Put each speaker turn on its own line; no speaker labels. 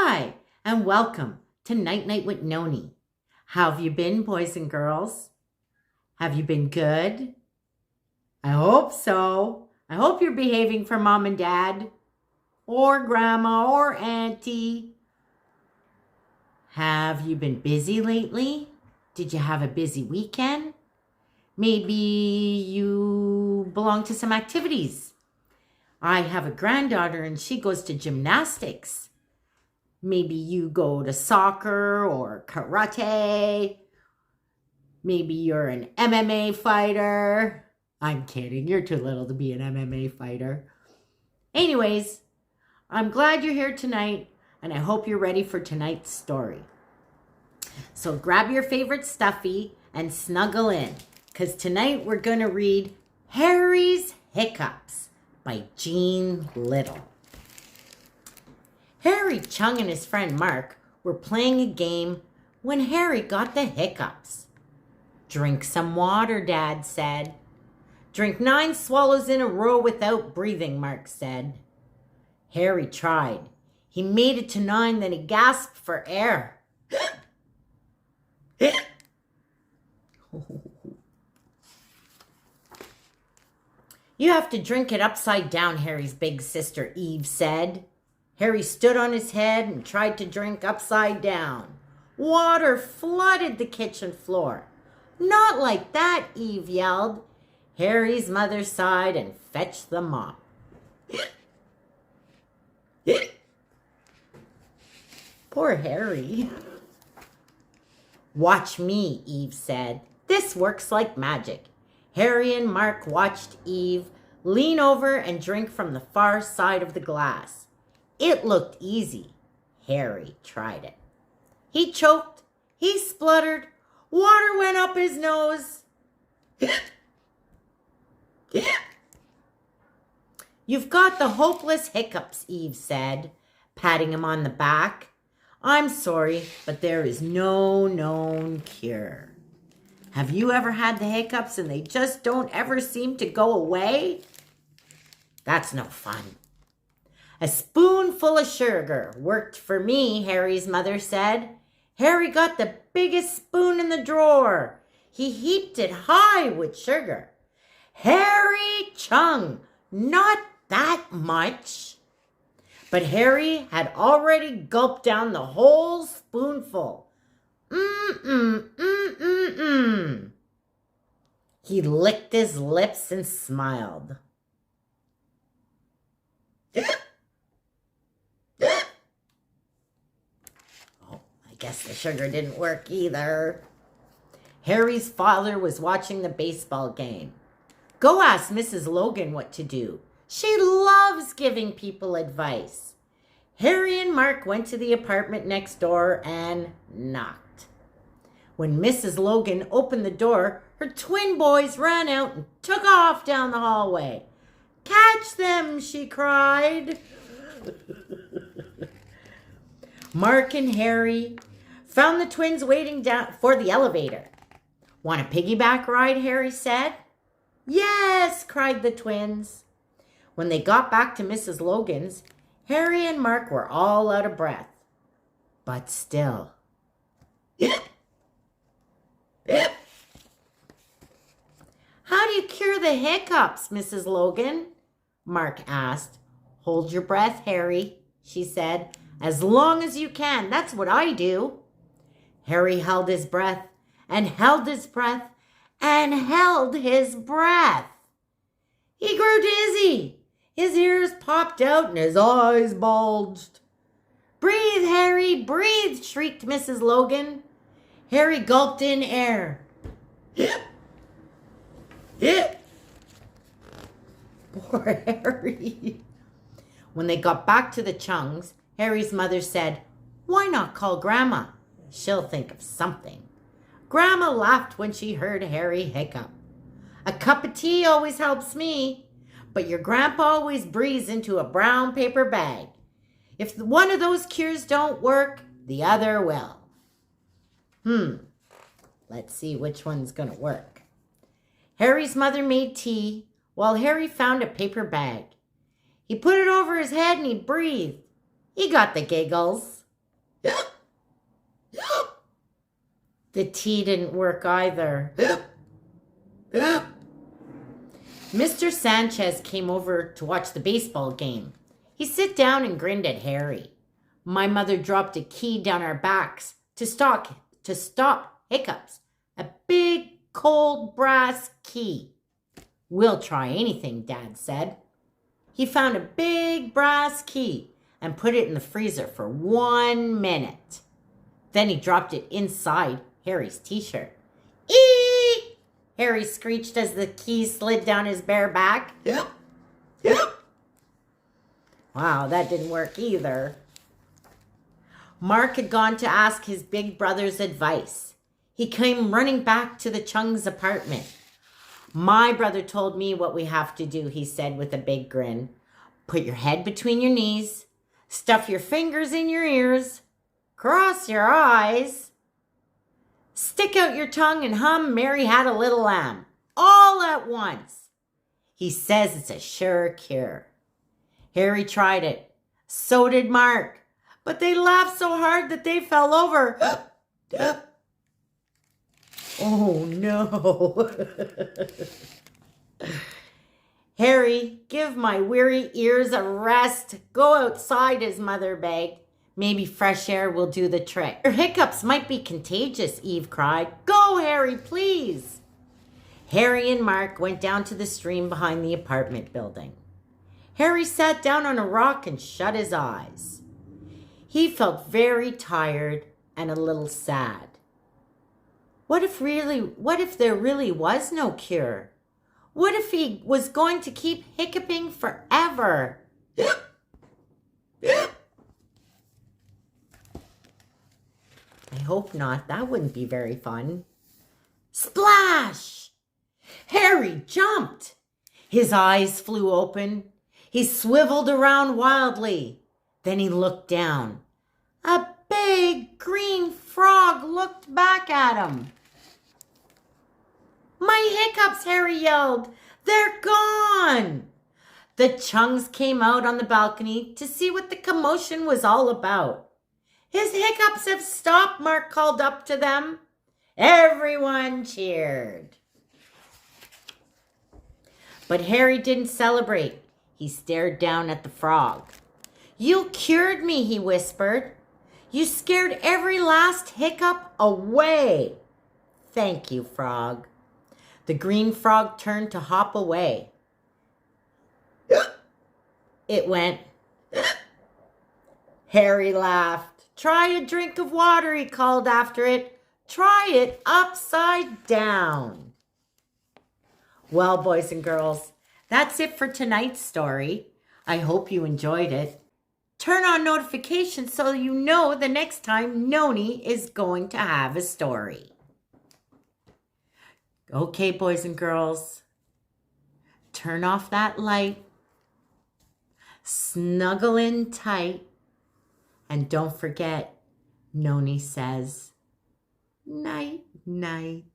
Hi, and welcome to Night Night with Noni. How have you been, boys and girls? Have you been good? I hope so. I hope you're behaving for mom and dad, or grandma, or auntie. Have you been busy lately? Did you have a busy weekend? Maybe you belong to some activities. I have a granddaughter and she goes to gymnastics. Maybe you go to soccer or karate. Maybe you're an MMA fighter. I'm kidding. You're too little to be an MMA fighter. Anyways, I'm glad you're here tonight, and I hope you're ready for tonight's story. So grab your favorite stuffy and snuggle in, because tonight we're going to read Harry's Hiccups by Jean Little. Harry, Chung, and his friend Mark were playing a game when Harry got the hiccups. "Drink some water," Dad said. "Drink 9 swallows in a row without breathing," Mark said. Harry tried. He made it to 9, then he gasped for air. "You have to drink it upside down," Harry's big sister Eve said. Harry stood on his head and tried to drink upside down. Water flooded the kitchen floor. "Not like that," Eve yelled. Harry's mother sighed and fetched the mop. Poor Harry. "Watch me," Eve said. "This works like magic." Harry and Mark watched Eve lean over and drink from the far side of the glass. It looked easy. Harry tried it. He choked. He spluttered. Water went up his nose. "You've got the hopeless hiccups," Eve said, patting him on the back. "I'm sorry, but there is no known cure." Have you ever had the hiccups and they just don't ever seem to go away? That's no fun. "A spoonful of sugar worked for me," Harry's mother said. Harry got the biggest spoon in the drawer. He heaped it high with sugar. Harry Chung, not that much. But Harry had already gulped down the whole spoonful. He licked his lips and smiled. I guess the sugar didn't work either. Harry's father was watching the baseball game. "Go ask Mrs. Logan what to do. She loves giving people advice." Harry and Mark went to the apartment next door and knocked. When Mrs. Logan opened the door, her twin boys ran out and took off down the hallway. "Catch them," she cried. Mark and Harry found the twins waiting down for the elevator. "Want a piggyback ride?" Harry said. "Yes," cried the twins. When they got back to Mrs. Logan's, Harry and Mark were all out of breath. But still. "How do you cure the hiccups, Mrs. Logan?" Mark asked. "Hold your breath, Harry," she said. "As long as you can. That's what I do." Harry held his breath and held his breath and held his breath. He grew dizzy. His ears popped out and his eyes bulged. "Breathe, Harry, breathe," shrieked Mrs. Logan. Harry gulped in air. Poor Harry. When they got back to the Chungs, Harry's mother said, "Why not call Grandma? She'll think of something." Grandma laughed when she heard Harry hiccup. "A cup of tea always helps me, but your grandpa always breathes into a brown paper bag. If one of those cures don't work, the other will." Let's see which one's going to work. Harry's mother made tea while Harry found a paper bag. He put it over his head and he breathed. He got the giggles. The tea didn't work either. Mr. Sanchez came over to watch the baseball game. He sat down and grinned at Harry. My mother dropped a key down our backs to stop Hiccups. A big, cold brass key. We'll try anything, Dad said. He found a big brass key and put it in the freezer for 1 minute. Then he dropped it inside Harry's t-shirt. Eee! Harry screeched as the key slid down his bare back. Yep. Wow, that didn't work either. Mark had gone to ask his big brother's advice. He came running back to the Chung's apartment. My brother told me what we have to do, he said with a big grin. Put your head between your knees, stuff your fingers in your ears, cross your eyes, stick out your tongue and hum Mary Had a Little Lamb, all at once. He says it's a sure cure. Harry tried it. So did Mark. But they laughed so hard that they fell over. Oh, no. Harry, give my weary ears a rest. Go outside, his mother begged. Maybe fresh air will do the trick. Your hiccups might be contagious, Eve cried. Go, Harry, please. Harry and Mark went down to the stream behind the apartment building. Harry sat down on a rock and shut his eyes. He felt very tired and a little sad. What if there really was no cure? What if he was going to keep hiccuping forever? I hope not. That wouldn't be very fun. Splash! Harry jumped. His eyes flew open. He swiveled around wildly. Then he looked down. A big green frog looked back at him. My hiccups, Harry yelled. They're gone. The Chungs came out on the balcony to see what the commotion was all about. His hiccups have stopped, Mark called up to them. Everyone cheered. But Harry didn't celebrate. He stared down at the frog. You cured me, he whispered. You scared every last hiccup away. Thank you, frog. The green frog turned to hop away. It went. Harry laughed. Try a drink of water, he called after it. Try it upside down. Well, boys and girls, that's it for tonight's story. I hope you enjoyed it. Turn on notifications so you know the next time Noni is going to have a story. Okay, boys and girls, turn off that light, snuggle in tight, and don't forget, Noni says, night, night.